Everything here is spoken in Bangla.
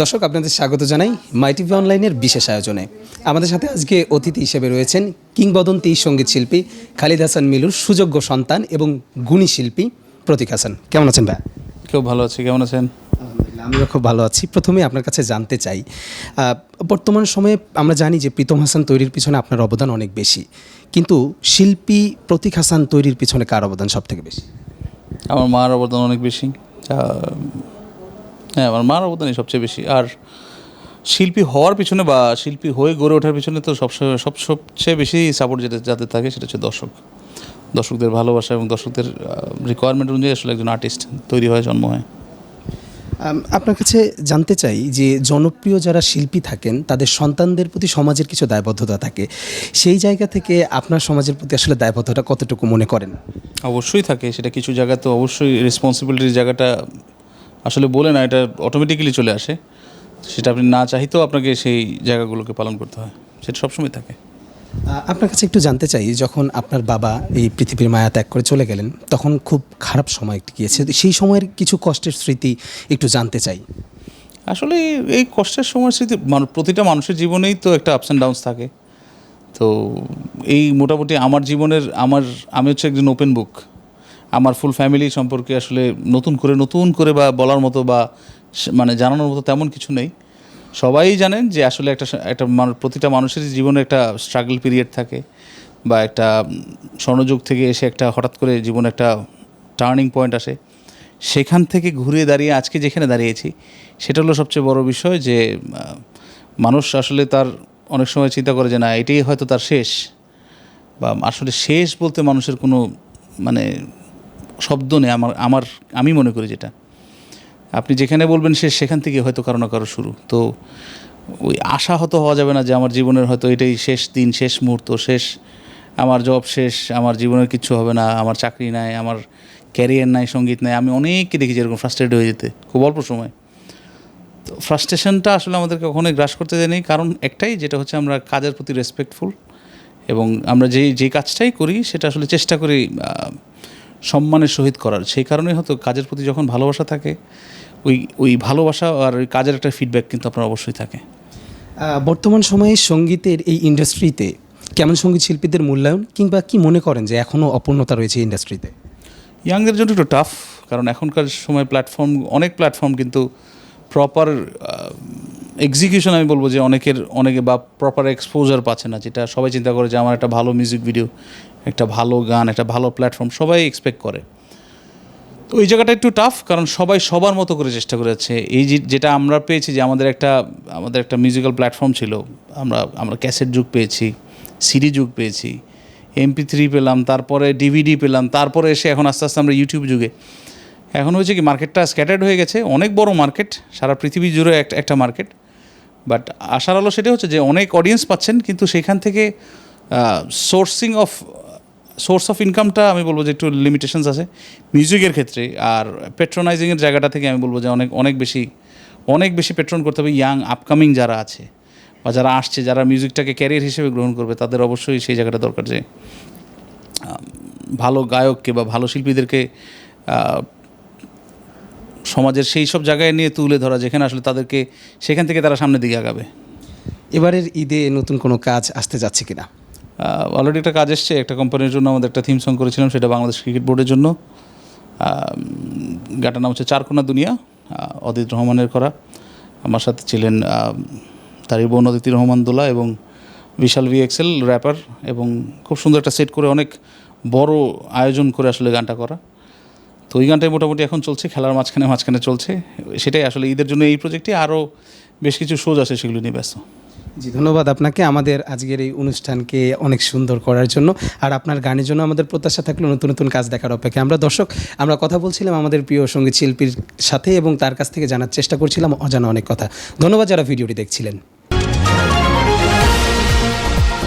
দর্শক আপনাদের স্বাগত জানাই মাই টিভি অনলাইনের বিশেষ আয়োজনে। আমাদের সাথে আজকে অতিথি হিসেবে রয়েছেন কিংবদন্তি সঙ্গীত শিল্পী খালিদ হাসান মিলুর সুযোগ্য সন্তান এবং গুণী শিল্পী প্রতীক হাসান। কেমন আছেন ভাই? খুব ভালো আছি, কেমন আছেন? আলহামদুলিল্লাহ, আমিও খুব ভালো আছি। প্রথমেই আপনার কাছে জানতে চাই, বর্তমান সময়ে আমরা জানি যে প্রীতম হাসান তৈরির পিছনে আপনার অবদান অনেক বেশি, কিন্তু শিল্পী প্রতীক হাসান তৈরির পিছনে কার অবদান সব থেকে বেশি? আমার মার অবদান অনেক বেশি। হ্যাঁ, আমার মার অবদানই সবচেয়ে বেশি। আর শিল্পী হওয়ার পিছনে বা শিল্পী হয়ে গড়ে ওঠার পিছনে তো সবচেয়ে বেশি সাপোর্ট যাদের থাকে সেটা হচ্ছে দর্শকদের ভালোবাসা এবং দর্শকদের রিকোয়ারমেন্ট অনুযায়ী আসলে একজন আর্টিস্ট তৈরি হয়, জন্ম হয়। আপনার কাছে জানতে চাই যে জনপ্রিয় যারা শিল্পী থাকেন তাদের সন্তানদের প্রতি সমাজের কিছু দায়বদ্ধতা থাকে, সেই জায়গা থেকে আপনার সমাজের প্রতি আসলে দায়বদ্ধতা কতটুকু মনে করেন? অবশ্যই থাকে, সেটা কিছু জায়গায় তো অবশ্যই রেসপন্সিবিলিটির জায়গাটা আসলে বলে না, এটা অটোমেটিক্যালি চলে আসে। সেটা আপনি না চাইতেও আপনাকে সেই জায়গাগুলোকে পালন করতে হয়, সেটা সবসময় থাকে। আপনার কাছে একটু জানতে চাই, যখন আপনার বাবা এই পৃথিবীর মায়া ত্যাগ করে চলে গেলেন তখন খুব খারাপ সময় গিয়েছে, সেই সময়ের কিছু কষ্টের স্মৃতি একটু জানতে চাই। আসলে এই কষ্টের সময় স্মৃতি প্রতিটা মানুষের জীবনেই তো একটা আপস অ্যান্ড ডাউনস থাকে। তো এই মোটামুটি আমার জীবনের আমি হচ্ছে একজন ওপেন বুক। আমার ফুল ফ্যামিলি সম্পর্কে আসলে নতুন করে বা বলার মতো বা মানে জানানোর মতো তেমন কিছু নেই। সবাই জানেন যে আসলে একটা প্রতিটা মানুষের জীবনে একটা স্ট্রাগল পিরিয়ড থাকে, বা একটা স্বর্ণযুগ থেকে এসে একটা হঠাৎ করে জীবনে একটা টার্নিং পয়েন্ট আসে। সেখান থেকে ঘুরে দাঁড়িয়ে আজকে যেখানে দাঁড়িয়েছি, সেটা হলো সবচেয়ে বড় বিষয়। যে মানুষ আসলে তার অনেক সময় চিন্তা করে যে না, এটাই হয়তো তার শেষ, বা আসলে শেষ বলতে মানুষের কোনো মানে শব্দ নেই। আমি মনে করি যেটা আপনি যেখানে বলবেন শেষ, সেখান থেকে হয়তো কারো না কারো শুরু। তো ওই আশাহত হওয়া যাবে না যে আমার জীবনের হয়তো এটাই শেষ দিন, শেষ মুহূর্ত, শেষ আমার জব শেষ, আমার জীবনের কিচ্ছু হবে না, আমার চাকরি নাই, আমার ক্যারিয়ার নাই, সঙ্গীত নাই। আমি অনেককে দেখি যেরকম ফ্রাস্ট্রেটেড হয়ে যেতে খুব অল্প সময়। তো ফ্রাস্ট্রেশনটা আসলে আমাদেরকে কখনোই গ্রাস করতে দেয়নি, কারণ একটাই, যেটা হচ্ছে আমরা কাজের প্রতি রেসপেক্টফুল, এবং আমরা যেই কাজটাই করি সেটা আসলে চেষ্টা করি সম্মানের সহিত করার। সেই কারণেই হয়তো কাজের প্রতি যখন ভালোবাসা থাকে, ওই ভালোবাসা আর ওই কাজের একটা ফিডব্যাক কিন্তু আপনার অবশ্যই থাকে। বর্তমান সময়ে সঙ্গীতের এই ইন্ডাস্ট্রিতে কেমন সঙ্গীত শিল্পীদের মূল্যায়ন, কিংবা কি মনে করেন যে এখনও অপূর্ণতা রয়েছে ইন্ডাস্ট্রিতে? ইয়াংদের জন্য একটু টাফ, কারণ এখনকার সময় অনেক প্ল্যাটফর্ম কিন্তু প্রপার এক্সিকিউশন, আমি বলবো যে অনেকে বা প্রপার এক্সপোজার পাচ্ছে না। যেটা সবাই চিন্তা করে যে আমার একটা ভালো মিউজিক ভিডিও, একটা ভালো গান, একটা ভালো প্ল্যাটফর্ম সবাই এক্সপেক্ট করে। তো ওই জায়গাটা একটু টাফ, কারণ সবাই সবার মতো করে চেষ্টা করে যাচ্ছে। যেটা আমরা পেয়েছি, যে আমাদের একটা মিউজিক্যাল প্ল্যাটফর্ম ছিল, আমরা ক্যাসেট যুগ পেয়েছি, সিডি যুগ পেয়েছি, MP3 পেলাম, তারপরে DVD পেলাম, তারপরে এসে এখন আস্তে আস্তে আমরা ইউটিউব যুগে। এখন হয়েছে কি, মার্কেটটা স্ক্যাটার্ড হয়ে গেছে, অনেক বড় মার্কেট, সারা পৃথিবী জুড়ে একটা মার্কেট। বাট আশার আলো সেটা হচ্ছে যে অনেক অডিয়েন্স পাচ্ছেন, কিন্তু সেখান থেকে সোর্স অফ ইনকামটা আমি বলবো যে একটু লিমিটেশনস আছে মিউজিকের ক্ষেত্রে। আর পেট্রোনাইজিংয়ের জায়গাটা থেকে আমি বলবো যে অনেক বেশি পেট্রন করতে হবে ইয়াং আপকামিং যারা আছে, বা যারা আসছে, যারা মিউজিকটাকে ক্যারিয়ার হিসেবে গ্রহণ করবে, তাদের অবশ্যই সেই জায়গাটা দরকার যে ভালো গায়ককে বা ভালো শিল্পীদেরকে সমাজের সেই সব জায়গায় নিয়ে তুলে ধরা, যেখানে আসলে তাদেরকে সেখান থেকে তারা সামনের দিকে আগাবে। এবারের ঈদে নতুন কোনো কাজ আসতে যাচ্ছে কিনা? অলরেডি একটা কাজ এসছে, একটা কোম্পানির জন্য আমাদের একটা থিম সং করেছিলাম, সেটা বাংলাদেশ ক্রিকেট বোর্ডের জন্য। গানটার নাম হচ্ছে চারকোনা দুনিয়া, অদিত রহমানের করা। আমার সাথে ছিলেন তারই বোন অদিতি রহমান দোলা এবং বিশাল VXL র্যাপার, এবং খুব সুন্দর একটা সেট করে অনেক বড় আয়োজন করে আসলে গানটা করা। তো ওই গানটাই মোটামুটি এখন চলছে, খেলার মাঝখানে চলছে। সেটাই আসলে ঈদের জন্য এই প্রজেক্টে আরও বেশ কিছু শোজ আছে, সেগুলো নিয়ে ব্যস্ত। জি, ধন্যবাদ আপনাকে আমাদের আজকের এই অনুষ্ঠানকে অনেক সুন্দর করার জন্য। আর আপনার গানের জন্য আমাদের প্রত্যাশা থাকলো নতুন নতুন কাজ দেখার অপেক্ষা। আমরা কথা বলছিলাম আমাদের প্রিয় সঙ্গীত শিল্পীর সাথে, এবং তার কাছ থেকে জানার চেষ্টা করছিলাম অজানা অনেক কথা। ধন্যবাদ যারা ভিডিওটি দেখছিলেন।